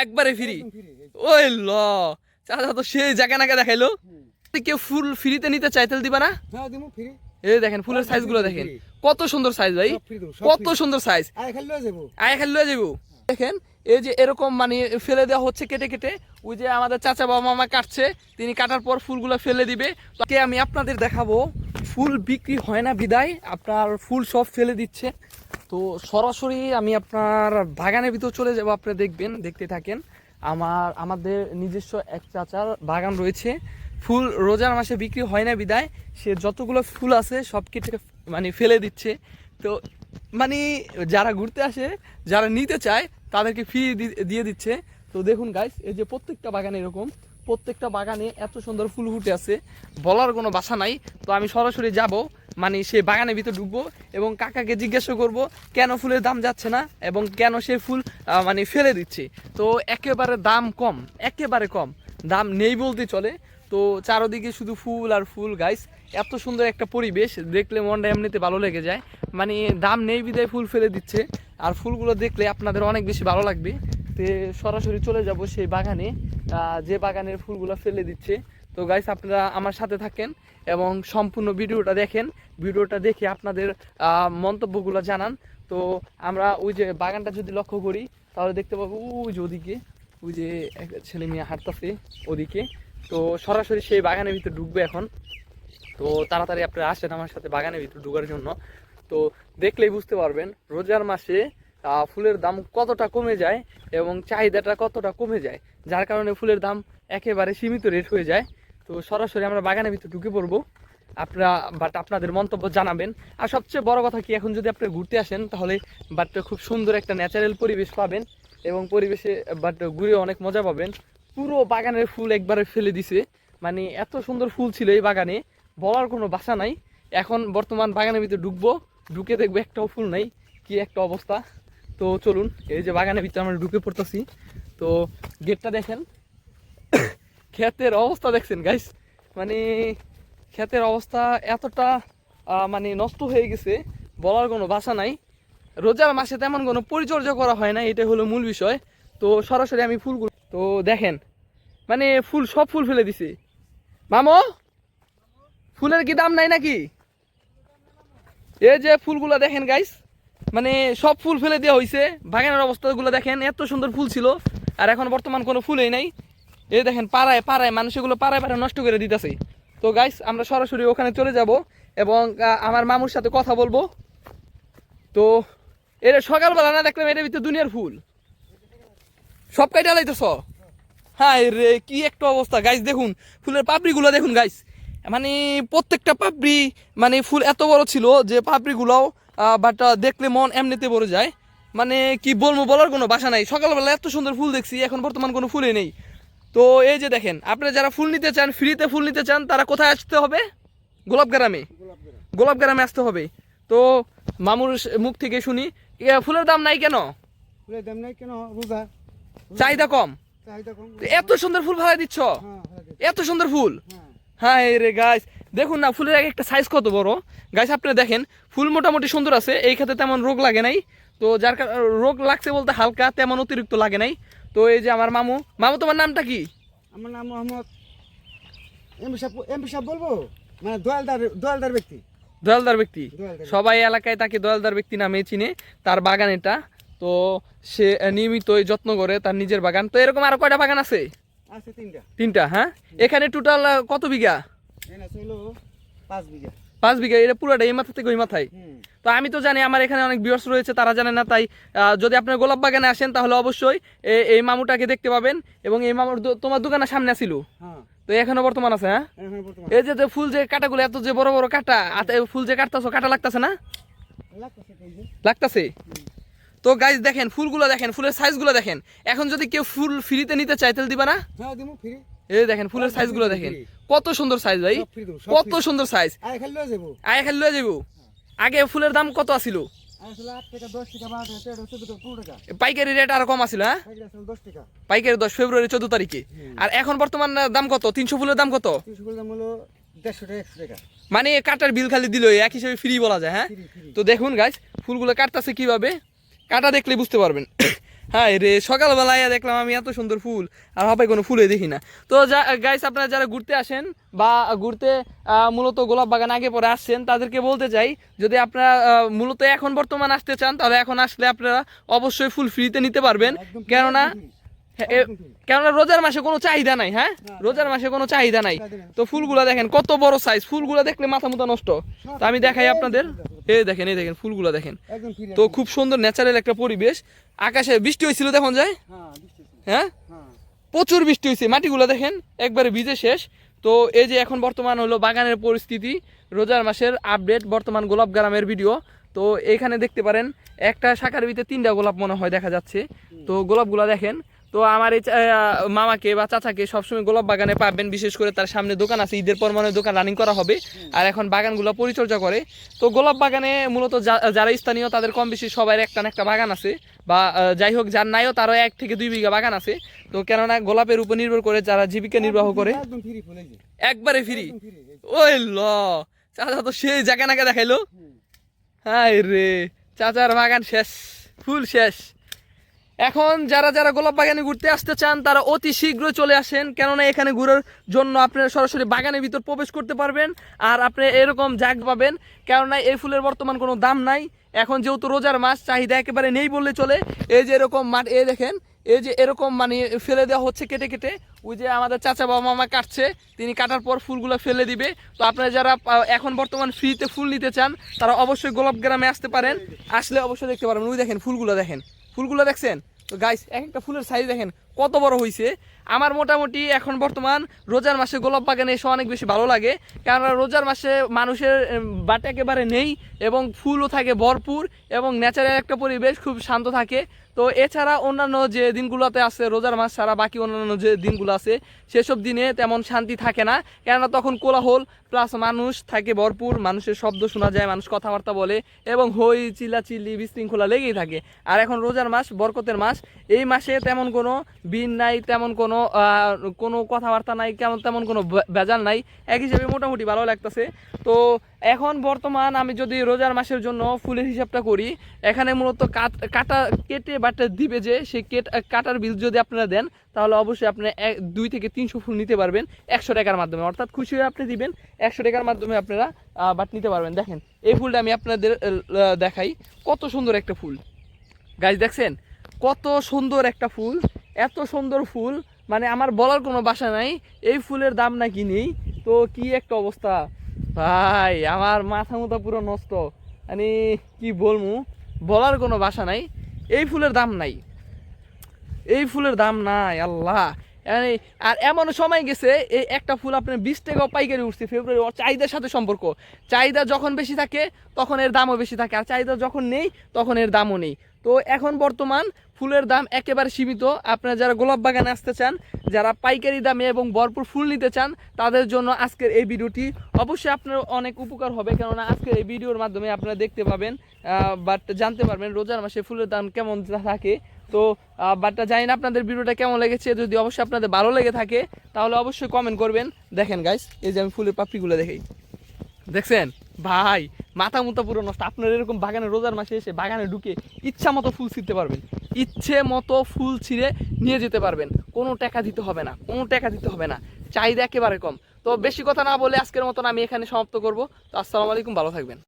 একবারে ফ্রি। ওই ল চাচা তো সেই জায়গা নাকা দেখাইলো। কেউ ফুল ফ্রিতে নিতে চাই তাহলে দিবা না? হ্যাঁ দিমু ফ্রি। এই দেখেন ফুলের সাইজ গুলো দেখেন কত সুন্দর সাইজ ভাই, কত সুন্দর সাইজ। আয় খালি লয়ে যাবো। আয় খালি লয়ে যাবো। দেখেন এই যে এরকম মানে ফেলে দেওয়া হচ্ছে কেটে কেটে, ওই যে আমাদের চাচা বাবা মামা কাটছে, তিনি কাটার পর ফুলগুলো ফেলে দিবে। তাকে আমি আপনাদের দেখাবো ফুল বিক্রি হয় না বিদায় আপনার ফুল সব ফেলে দিচ্ছে। তো সরাসরি আমি আপনার বাগানের ভিতর চলে যাবো, আপনারা দেখবেন, দেখতে থাকেন। আমাদের নিজস্ব এক চাচার বাগান রয়েছে, ফুল রোজার মাসে বিক্রি হয় না বিদায় সে যতগুলো ফুল আছে সব কেটে মানে ফেলে দিচ্ছে। তো মানে যারা ঘুরতে আসে, যারা নিতে চায় তাদেরকে ফ্রি দিয়ে দিচ্ছে। তো দেখুন গাইস, এই যে প্রত্যেকটা বাগানে এরকম, প্রত্যেকটা বাগানে এত সুন্দর ফুল ফুটে আছে, বলার কোনো ভাষা নাই। তো আমি সরাসরি যাব, মানে সে বাগানের ভিতরে ঢুকবো এবং কাকাকে জিজ্ঞাসা করব কেন ফুলের দাম যাচ্ছে না এবং কেন সে ফুল মানে ফেলে দিচ্ছে। তো একেবারে দাম কম, একেবারে কম, দাম নেই বলতে চলে। তো চারদিকে শুধু ফুল আর ফুল গাইস, এত সুন্দর একটা পরিবেশ দেখলে মনটা এমনিতে ভালো লেগে যায়। মানে দাম নেই বিদায় ফুল ফেলে দিচ্ছে, আর ফুলগুলো দেখলে আপনাদের অনেক বেশি ভালো লাগবে। তো সরাসরি চলে যাব সেই বাগানে, যে বাগানের ফুলগুলো ফেলে দিচ্ছে। তো গাইস আপনারা আমার সাথে থাকেন এবং সম্পূর্ণ ভিডিওটা দেখেন, ভিডিওটা দেখে আপনাদের মন্তব্যগুলো জানান। তো আমরা ওই যে বাগানটা যদি লক্ষ্য করি তাহলে দেখতে পাবো ওই যে ওদিকে, ওই যে ছেলে মেয়ে হাঁটতেছে ওদিকে। তো সরাসরি সেই বাগানের ভিতরে ঢুকবে এখন। তো তাড়াতাড়ি আপনারা আসেন আমার সাথে বাগানের ভিতরে ঢোকার জন্য। তো দেখলেই বুঝতে পারবেন রোজার মাসে ফুলের দাম কতটা কমে যায় এবং চাহিদাটা কতটা কমে যায়, যার কারণে ফুলের দাম একেবারে সীমিত রেট হয়ে যায়। তো সরাসরি আমরা বাগানের ভিতরে ঢুকে পড়বো, আপনাদের মন্তব্য জানাবেন। আর সবচেয়ে বড় কথা কি, এখন যদি আপনি ঘুরতে আসেন তাহলে খুব সুন্দর একটা ন্যাচারাল পরিবেশ পাবেন এবং পরিবেশে ঘুরে অনেক মজা পাবেন। পুরো বাগানের ফুল একবারে ফেলে দিছে, মানে এত সুন্দর ফুল ছিল এই বাগানে, বলার কোনো ভাষা নাই। এখন বর্তমান বাগানের ভিতরে ঢুকবো, ঢুকে দেখবো একটাও ফুল নাই, কি একটা অবস্থা। তো চলুন, এই যে বাগানের ভিতরে আমরা ঢুকে পড়তেছি। তো গেটটা দেখেন, ক্ষেতের অবস্থা দেখছেন গাইস, মানে ক্ষেতের অবস্থা এতটা মানে নষ্ট হয়ে গেছে, বলার কোনো ভাষা নাই। রোজার মাসে তেমন কোনো পরিচর্যা করা হয় না, এটা হলো মূল বিষয়। তো সরাসরি আমি ফুলগুলো তো দেখেন, মানে ফুল সব ফুল ফেলে দিছে। মামো, ফুলের কি দাম নাই নাকি? এই যে ফুলগুলো দেখেন গাইস, মানে সব ফুল ফেলে দেওয়া হয়েছে। বাগানের অবস্থাগুলো দেখেন, এত সুন্দর ফুল ছিল আর এখন বর্তমান কোনো ফুলই নাই। এই দেখেন পাড়ায় পাড়ায় মানুষ এগুলো পাড়ায় পাড়ায় নষ্ট করে দিতেছে। তো গাইস আমরা সরাসরি ওখানে চলে যাব এবং আমার মামুর সাথে কথা বলবো। তো এটা সকালবেলা না দেখলাম এটার ভিতরে দুনিয়ার ফুল সব কাইটা লাইতেছ। হ্যাঁ রে, কি একটা অবস্থা গাইস, দেখুন ফুলের পাপড়িগুলো দেখুন গাইস, মানে প্রত্যেকটা পাপড়ি মানে ফুল এত বড় ছিল যে পাপড়িগুলোও দেখলে মন এমনিতে ভরে যায়। মানে কি বলবো, বলার কোনো ভাষা নাই। সকালবেলা এত সুন্দর ফুল দেখছি, এখন বর্তমান কোনো ফুলই নেই। তো এই যে দেখেন, আপনারা যারা ফুল নিতে চান, ফ্রিতে ফুল নিতে চান, তারা কোথায় আসতে হবে? গোলাপগ্রামে, গোলাপগ্রামে আসতে হবে। তো মামুর মুখ থেকে শুনি ফুলের দাম নাই কেন? ফুলের দাম নাই কেন? রোজা, চাহিদা কম। চাহিদা কম। এত সুন্দর ফুল ভাড়া দিচ্ছ, এত সুন্দর ফুল। হ্যাঁ হ্যাঁ রে গাইস, দেখুন না ফুলের একটা সাইজ কত বড় গাইস, আপনারা দেখেন ফুল মোটামুটি সুন্দর আছে, এই ক্ষেত্রে তেমন রোগ লাগে নাই। তো যার কারণে রোগ লাগছে বলতে হালকা, তেমন অতিরিক্ত লাগে নাই। তো এই যে আমার মামু, মামু তোমার নামটা কি? আমার নাম মোহাম্মদ। এমপি সাহেব বলবো, মানে দয়ালদার ব্যক্তি। দয়ালদার ব্যক্তি, দয়ালদার। সবাই এলাকায় তাকে দয়ালদার ব্যক্তি নামে চিনে। তার বাগান এটা, তো সে নিয়মিতই যত্ন করে তার নিজের বাগান। তো এরকম আরো কয়টা বাগান আছে? আছে তিনটা। তিনটা, হ্যাঁ। এখানে টোটাল কত বিঘা? এখানে ছিল 5 বিঘা। 5 বিঘা, এটা পুরোটা এই মাথা থেকে ওই মাথায়। তো আমি তো জানি আমার এখানে অনেক ভিউয়ার্স রয়েছে, তারা জানে না। তাই যদি আপনার গোলাপ বাগানে আসেন তাহলে অবশ্যই এই মামুটাকে দেখতে পাবেন। এবং এই মামুর তোমার দোকানের সামনে ছিল, হ্যাঁ তো এখনো বর্তমান আছে। হ্যাঁ, এখন বর্তমান এই যে ফুল যে কাটাগুলো এত যে বড় বড় কাটা, ফুল যে কাটতেছো, কাটা লাগতেছে না? লাগতেছে এই যে। লাগতেছে। তো গাইস দেখেন ফুলগুলো দেখেন, ফুলের সাইজগুলো দেখেন। এখন যদি কেউ ফুল ফ্রিতে নিতে চায় তাহলে দিবা না? হ্যাঁ দিমু ফ্রি। এই দেখেন ফুলের সাইজগুলো দেখেন, কত সুন্দর সাইজ ভাই, সব ফ্রি দেবো, সব কত ফ্রি। সুন্দর সাইজ। আয় খালি লয়ে যাবো। আয় খালি লয়ে যাবো। আগে ফুলের দাম কত আছিল? আসলে 8 টাকা, 10 টাকা, 12 টাকা, 13 টাকা, 14 টাকা, 15 টাকা। পাইকারি রেট আরো কম আছিল। হ্যাঁ, পাইকারি আসলে 10 টাকা। পাইকারি 10 ফেব্রুয়ারি 14 তারিখে। আর এখন বর্তমান দাম কত? 300 ফুলের দাম কত? 300 করে দাম হলো 150 টাকা, 100 টাকা। মানে কাটার বিল খালি দিল, এক হিসেবে ফ্রি বলা যায়। হ্যাঁ, ফ্রি ফ্রি। তো দেখুন গাইস ফুলগুলো কাটতেছে কিভাবে, কাটা দেখলে বুঝতে পারবেন। হ্যাঁ রে, সকালবেলায় দেখলাম আমি এত সুন্দর ফুল, আর হবে কোনো ফুলে দেখি না। তো গাইস, আপনারা যারা ঘুরতে আসেন বা ঘুরতে মূলত গোলাপ বাগান আগে পরে আসছেন, তাদেরকে বলতে চাই, যদি আপনারা মূলত এখন বর্তমান আসতে চান, তাহলে এখন আসলে আপনারা অবশ্যই ফুল ফ্রিতে নিতে পারবেন। একদম free, কেননা একদম free। কেননা রোজার মাসে কোনো চাহিদা নাই। হ্যাঁ, রোজার মাসে কোনো চাহিদা নাই। তো ফুলগুলা দেখেন কত বড় সাইজ, ফুলগুলা দেখলে মাথা মুথা নষ্ট। তো আমি দেখাই আপনাদের, এই দেখেন ফুলগুলা দেখেন। একদম free, তো একদম। খুব সুন্দর ন্যাচারাল একটা পরিবেশ। আকাশে বৃষ্টি হয়েছিল, দেখুন যায়। হ্যাঁ, বৃষ্টি হচ্ছে। হ্যাঁ, হ্যাঁ। প্রচুর বৃষ্টি হয়েছে, মাটিগুলো দেখেন একবারে ভিজে শেষ। তো এই যে এখন বর্তমান হলো বাগানের পরিস্থিতি, রোজার মাসের আপডেট, বর্তমান গোলাপ গ্রামের ভিডিও। তো এখানে দেখতে পারেন একটা শাখার ভিতরে 3টা গোলাপ মনে হয় দেখা যাচ্ছে। তো গোলাপগুলা দেখেন। তো আমার এই মামাকে বা চাচাকে সবসময় গোলাপ বাগানে পাবেন, বিশেষ করে তার সামনে দোকান আছে, ঈদের পর মনে হয় দোকান রানিং করা হবে, আর এখন বাগানগুলো পরিচর্যা করে। তো গোলাপ বাগানে মূলত যারা স্থানীয় তাদের কম বেশি সবার একটা না একটা বাগান আছে, বা যাই হোক যার নাইও তারও 1 থেকে 2 বিঘা বাগান আছে। তো কেননা গোলাপের উপর নির্ভর করে যারা জীবিকা নির্বাহ করে, একদম ফ্রি ফুল এই যে। একবারে ফ্রি। একদম free, এই যে। ওই ল, চাচা তো সেই জায়গা নাকা দেখাইলো। হাই রে, চাচার বাগান শেষ, ফুল শেষ। এখন যারা যারা গোলাপ বাগানে ঘুরতে আসতে চান, তারা অতি শীঘ্র চলে আসেন, কেননা এখানে ঘোরার জন্য আপনারা সরাসরি বাগানের ভিতর প্রবেশ করতে পারবেন, আর আপনি এরকম জাগ পাবেন। কেননা এই ফুলের বর্তমান কোনো দাম নাই, এখন যেহেতু রোজার মাস, চাহিদা একেবারে নেই বললে চলে। এই যে এরকম মাঠ, এই দেখেন, এই যে এরকম মানে ফেলে দেওয়া হচ্ছে কেটে কেটে, ওই যে আমাদের চাচা বাবা মামা কাটছে, তিনি কাটার পর ফুলগুলো ফেলে দিবে। তো আপনারা যারা এখন বর্তমান ফ্রিতে ফুল নিতে চান, তারা অবশ্যই গোলাপ গ্রামে আসতে পারেন, আসলে অবশ্যই দেখতে পারবেন। ওই দেখেন ফুলগুলো দেখেন, ফুলগুলো দেখছেন তো গাইস, এক একটা ফুলের সাইজ দেখেন কত বড় হয়েছে। আমার মোটামুটি এখন বর্তমান রোজার মাসে গোলাপ বাগানে এসে অনেক বেশি ভালো লাগে, কেননা রোজার মাসে মানুষের বাট একেবারে নেই, এবং ফুলও থাকে ভরপুর, এবং ন্যাচারাল একটা পরিবেশ, খুব শান্ত থাকে। তো এছাড়া অন্যান্য যে দিনগুলোতে আছে, রোজার মাস ছাড়া বাকি অন্যান্য যে দিনগুলো আছে, সেসব দিনে তেমন শান্তি থাকে না, কেননা তখন কোলাহল প্লাস মানুষ থাকে ভরপুর, মানুষের শব্দ শোনা যায়, মানুষ কথাবার্তা বলে, এবং হই চিল্লাচিল্লি বিশৃঙ্খলা লেগেই থাকে। আর এখন রোজার মাস, বরকতের মাস, এই মাসে তেমন কোনো বিন নাই, তেমন কোনো কোনো কথাবার্তা নাই, তেমন কোনো ভেজাল নাই, এক হিসেবে মোটামুটি ভালো লাগতেছে। তো এখন বর্তমান আমি যদি রোজার মাসের জন্য ফুলের হিসাবটা করি, এখানে মূলত কাটা কেটে বাটা দিবে, যে সেই কাটার বিল যদি আপনারা দেন, তাহলে অবশ্যই আপনি 2 থেকে 300 ফুল নিতে পারবেন 100 টাকার মাধ্যমে, অর্থাৎ খুশি হয়ে আপনি দিবেন 100 টাকার মাধ্যমে আপনারা বাট নিতে পারবেন। দেখেন এই ফুলটা আমি আপনাদের দেখাই, কত সুন্দর একটা ফুল গাছ, দেখছেন কত সুন্দর একটা ফুল, এত সুন্দর ফুল মানে আমার বলার কোনো ভাষা নাই। এই ফুলের দাম নাকি নেই, তো কি একটা অবস্থা ভাই, আমার মাথা মুথা পুরো নষ্ট, মানে কি বলবো, বলার কোনো ভাষা নাই। এই ফুলের দাম নাই, এই ফুলের দাম নাই আল্লাহ। মানে আর এমন সময় গেছে, এই একটা ফুল আপনার 20 টাকাও পাইকারি উঠছে ফেব্রুয়ারি। চাহিদার সাথে সম্পর্ক, চাহিদা যখন বেশি থাকে তখন এর দামও বেশি থাকে, আর চাহিদা যখন নেই তখন এর দামও নেই। তো এখন বর্তমান ফুলের দাম একেবারে সীমিত। আপনারা যারা গোলাপ বাগানে আসতে চান, যারা পাইকারি দামে এবং ভরপুর ফুল নিতে চান, তাদের জন্য আজকের এই ভিডিওটি অবশ্যই আপনার অনেক উপকার হবে, কেননা আজকের এই ভিডিওর মাধ্যমে আপনারা দেখতে পাবেন, বাট জানতে পারবেন রোজার মাসে ফুলের দাম কেমন থাকে। তো বাটটা জানি না আপনাদের ভিডিওটা কেমন লেগেছে, যদি অবশ্যই আপনাদের ভালো লেগে থাকে তাহলে অবশ্যই কমেন্ট করবেন। দেখেন গাইস, এই যে আমি ফুলের পাপড়িগুলো দেখি, দেখছেন ভাই মাথা মুথা পুরো নষ্ট। আপনার এরকম বাগানে রোজার মাসে এসে বাগানে ঢুকে ইচ্ছা মতো ফুল ছিঁড়তে পারবেন, ইচ্ছে মতো ফুল ছিঁড়ে নিয়ে যেতে পারবেন, কোনো টাকা দিতে হবে না, কোনো টাকা দিতে হবে না, চাহিদা একেবারে কম। তো বেশি কথা না বলে আজকের মতন আমি এখানে সমাপ্ত করব। তো আসসালামু আলাইকুম, ভালো থাকবেন।